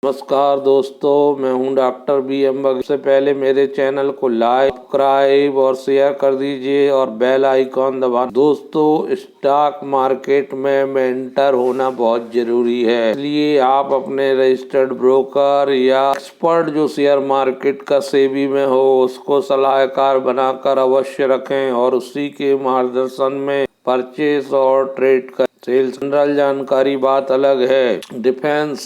नमस्कार दोस्तों, मैं हूं डॉक्टर बी एम बघेल। सबसे पहले मेरे चैनल को लाइक, सब्सक्राइब और शेयर कर दीजिए और बेल आइकॉन दबा। दोस्तों, स्टॉक मार्केट में मेंटर होना बहुत जरूरी है, इसलिए आप अपने रजिस्टर्ड ब्रोकर या एक्सपर्ट जो शेयर मार्केट का सेबी में हो उसको सलाहकार बनाकर अवश्य रखें और उसी के मार्गदर्शन में परचेस और ट्रेड कर। सेल्स जनरल जानकारी बात अलग है। डिफेंस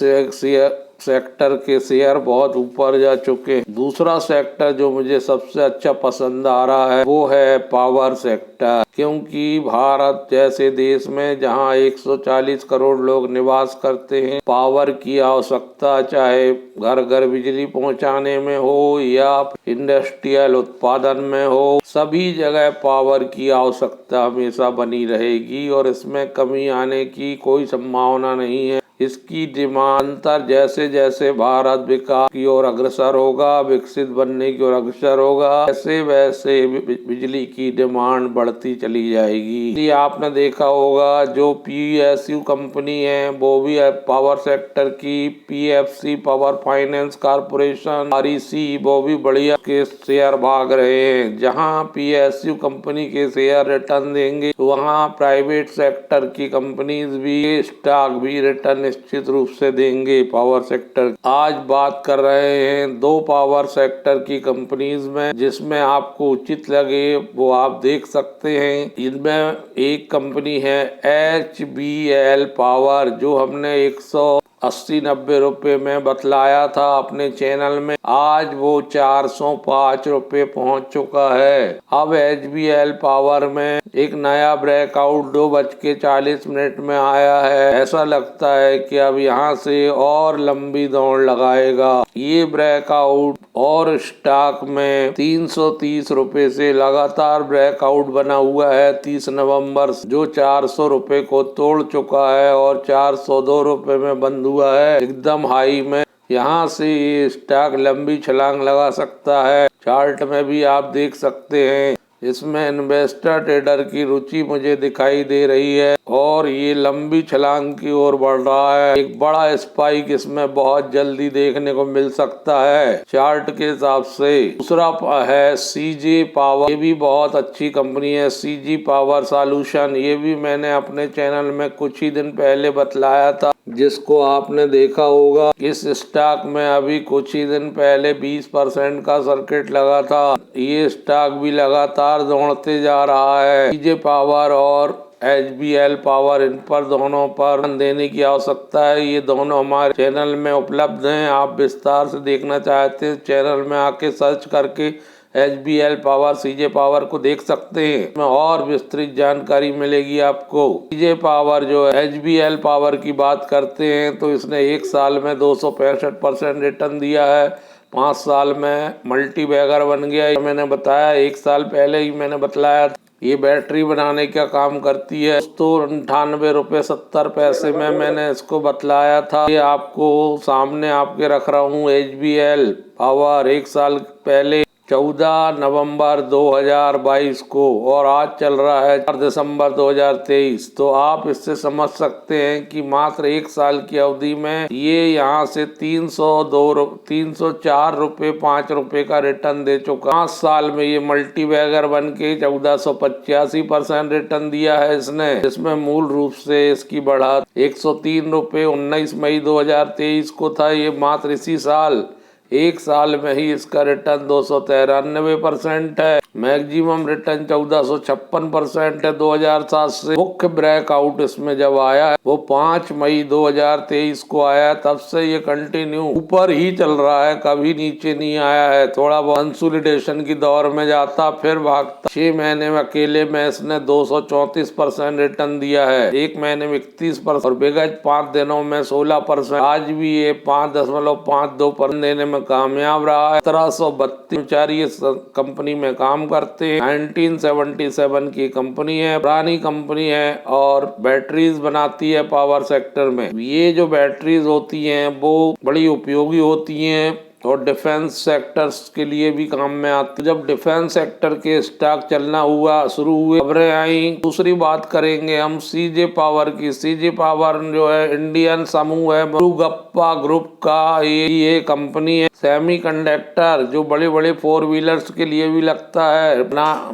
सेक्टर के शेयर बहुत ऊपर जा चुके हैं। दूसरा सेक्टर जो मुझे सबसे अच्छा पसंद आ रहा है वो है पावर सेक्टर, क्योंकि भारत जैसे देश में जहां 140 करोड़ लोग निवास करते हैं, पावर की आवश्यकता चाहे घर घर बिजली पहुंचाने में हो या इंडस्ट्रियल उत्पादन में हो, सभी जगह पावर की आवश्यकता हमेशा बनी रहेगी और इसमें कमी आने की कोई संभावना नहीं है। इसकी डिमांड जैसे जैसे भारत विकास की ओर अग्रसर होगा, विकसित बनने की ओर अग्रसर होगा, वैसे वैसे बिजली की डिमांड बढ़ती चली जाएगी। ये आपने देखा होगा जो पीएसयू कंपनी है वो भी पावर सेक्टर की, PFC power finance corporation, REC, वो भी बढ़िया के शेयर भाग रहे हैं। जहां पीएसयू कंपनी के शेयर रिटर्न देंगे वहां प्राइवेट सेक्टर की कंपनीज भी स्टॉक भी रिटर्न निश्चित रूप से देंगे। पावर सेक्टर आज बात कर रहे हैं दो पावर सेक्टर की कंपनीज में, जिसमें आपको उचित लगे वो आप देख सकते हैं। इनमें एक कंपनी है HBL पावर, जो हमने 180-90 रुपए में बतलाया था अपने चैनल में, आज वो 405 रुपए पहुंच चुका है। अब HBL पावर में एक नया ब्रेकआउट 2:40 में आया है। ऐसा लगता है कि अब यहाँ से और लंबी दौड़ लगाएगा। ये ब्रेकआउट और स्टॉक में 330 रुपए से लगातार ब्रेकआउट बना हुआ है 30 नवंबर, जो 400 रुपए को तोड़ चुका है और 402 रुपए में बंद हुआ है एकदम हाई में। यहाँ से ये स्टॉक लंबी छलांग लगा सकता है। चार्ट में भी आप देख सकते हैं, इसमें इन्वेस्टर ट्रेडर की रुचि मुझे दिखाई दे रही है और ये लंबी छलांग की ओर बढ़ रहा है। एक बड़ा स्पाइक इसमें बहुत जल्दी देखने को मिल सकता है चार्ट के हिसाब से। दूसरा है सीजे पावर, ये भी बहुत अच्छी कंपनी है। सीजी पावर सॉल्यूशन, ये भी मैंने अपने चैनल में कुछ ही दिन पहले बतलाया था, जिसको आपने देखा होगा। इस स्टॉक में अभी कुछ ही दिन पहले 20% का सर्किट लगा था। ये स्टॉक भी लगातार दौड़ते जा रहा है। सीजे पावर और HBL पावर, इन पर दोनों पर ध्यान देने की आवश्यकता है। ये दोनों हमारे चैनल में उपलब्ध हैं। आप विस्तार से देखना चाहते हैं चैनल में आके सर्च करके HBL पावर, सीजे पावर को देख सकते हैं। इसमें और विस्तृत जानकारी मिलेगी आपको। सीजे पावर जो है, HBL पावर की बात करते हैं तो इसने एक साल में 265% रिटर्न दिया है। 5 साल में मल्टी बैगर बन गया। मैंने बताया, एक साल पहले ही मैंने बतलाया ये बैटरी बनाने का काम करती है। तो 98 रुपए 70 पैसे में मैंने इसको बतलाया था। ये आपको सामने आपके रख रहा हूँ। HBL पावर एक साल पहले 14 नवंबर 2022 को, और आज चल रहा है 4 दिसंबर 2023। तो आप इससे समझ सकते हैं कि मात्र एक साल की अवधि में ये यहाँ से 304 रुपए 5 रुपए का रिटर्न दे चुका। 5 साल में ये मल्टी बैगर बन के 1485% रिटर्न दिया है इसने। इसमें मूल रूप से इसकी बढ़त 103 रुपए 19 मई 2023 को था। ये मात्र इसी साल एक साल में ही इसका रिटर्न 293% है। मैक्सिमम रिटर्न 1456% है 2007 से। मुख्य ब्रेकआउट इसमें जब आया है वो 5 मई 2023 को आया। तब से ये कंटिन्यू ऊपर ही चल रहा है, कभी नीचे नहीं आया है। थोड़ा बहुत कंसोलिडेशन की दौर में जाता फिर भागता। 6 महीने में अकेले में इसने 234% रिटर्न दिया है। एक महीने में 31% और विगत 5 दिनों में 16%। आज भी ये 5.52% देने में कामयाब रहा है। 1732 कंपनी में काम करते हैं। 1977 की कंपनी है, पुरानी कंपनी है और बैटरीज बनाती है पावर सेक्टर में। ये जो बैटरीज होती हैं वो बड़ी उपयोगी होती हैं और डिफेंस सेक्टर्स के लिए भी काम में आते। जब डिफेंस सेक्टर के स्टॉक चलना हुआ शुरू हुए, खबरें आई। दूसरी बात करेंगे हम सीजे पावर की। सीजे पावर जो है इंडियन समूह है मुरुगप्पा ग्रुप का ये कंपनी है। सेमीकंडक्टर जो बड़े बड़े 4 व्हीलर्स के लिए भी लगता है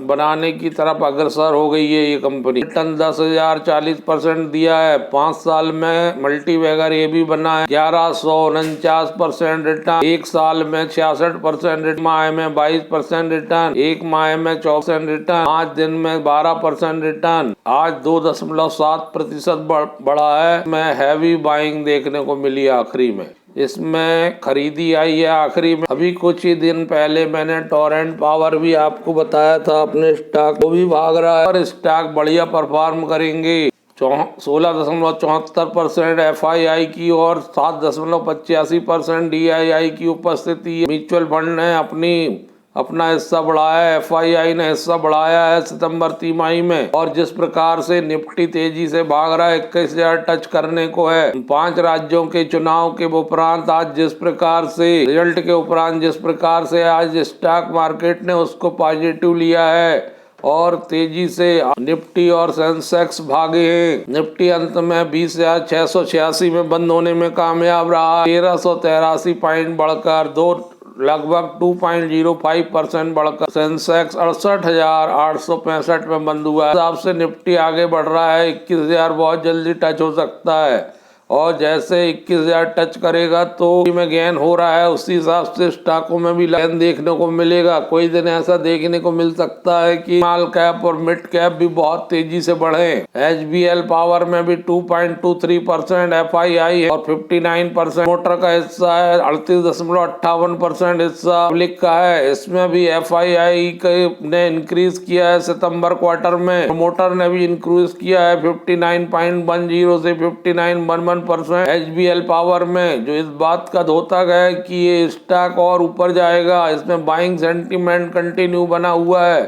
बनाने की तरफ अग्रसर हो गई है ये कंपनी। रिटर्न 10,000 40% दिया है। 5 साल में मल्टीबैगर ये भी बना है। 1149% रिटर्न। 1 साल में 66% रिटर्न। माह में 22% रिटर्न। 1 माह में 24% रिटर्न। 5 दिन में 12% रिटर्न। आज 2.7% बढ़ा है। मैं हैवी बाइंग देखने को मिली आखिरी में। इसमें खरीदी आई है आखिरी में। अभी कुछ ही दिन पहले मैंने टोरेंट पावर भी आपको बताया था अपने स्टॉक, वो भी भाग रहा है और स्टॉक बढ़िया परफॉर्म करेंगे। 16.74% FII की और 7.85% DII की उपस्थिति। म्यूचुअल फंड ने अपना हिस्सा बढ़ाया है। FII ने हिस्सा बढ़ाया है सितंबर तिमाही में। और जिस प्रकार से निफ्टी तेजी से भाग रहा है, 21,000 टच करने को है। 5 राज्यों के चुनाव के उपरांत आज जिस प्रकार से रिजल्ट के उपरांत जिस प्रकार से आज स्टॉक मार्केट ने उसको पॉजिटिव लिया है और तेजी से निफ्टी और सेंसेक्स भागे हैं। निफ्टी अंत में 20,686 में बंद होने में कामयाब रहा। 1,383 पॉइंट बढ़कर लगभग 2.05% बढ़कर सेंसेक्स 68,865 में बंद हुआ है। हिसाब से निफ्टी आगे बढ़ रहा है। 21,000 बहुत जल्दी टच हो सकता है और जैसे 21,000 टच करेगा तो में गेन हो रहा है, उसी हिसाब से स्टॉकों में भी गेन देखने को मिलेगा। कोई दिन ऐसा देखने को मिल सकता है कि स्मॉल कैप और मिड कैप भी बहुत तेजी से बढ़े। HBL पावर में भी 2.23% FII है और 59% मोटर का हिस्सा है। 38.58% हिस्सा पब्लिक का है। इसमें भी FII ने इंक्रीज किया है सितंबर क्वार्टर में। मोटर ने भी इंक्रीज किया है 59.10 से 59.11%। HBL पावर में जो इस बात का द्योतक है कि ये स्टॉक और ऊपर जाएगा। इसमें बाइंग सेंटीमेंट कंटिन्यू बना हुआ है।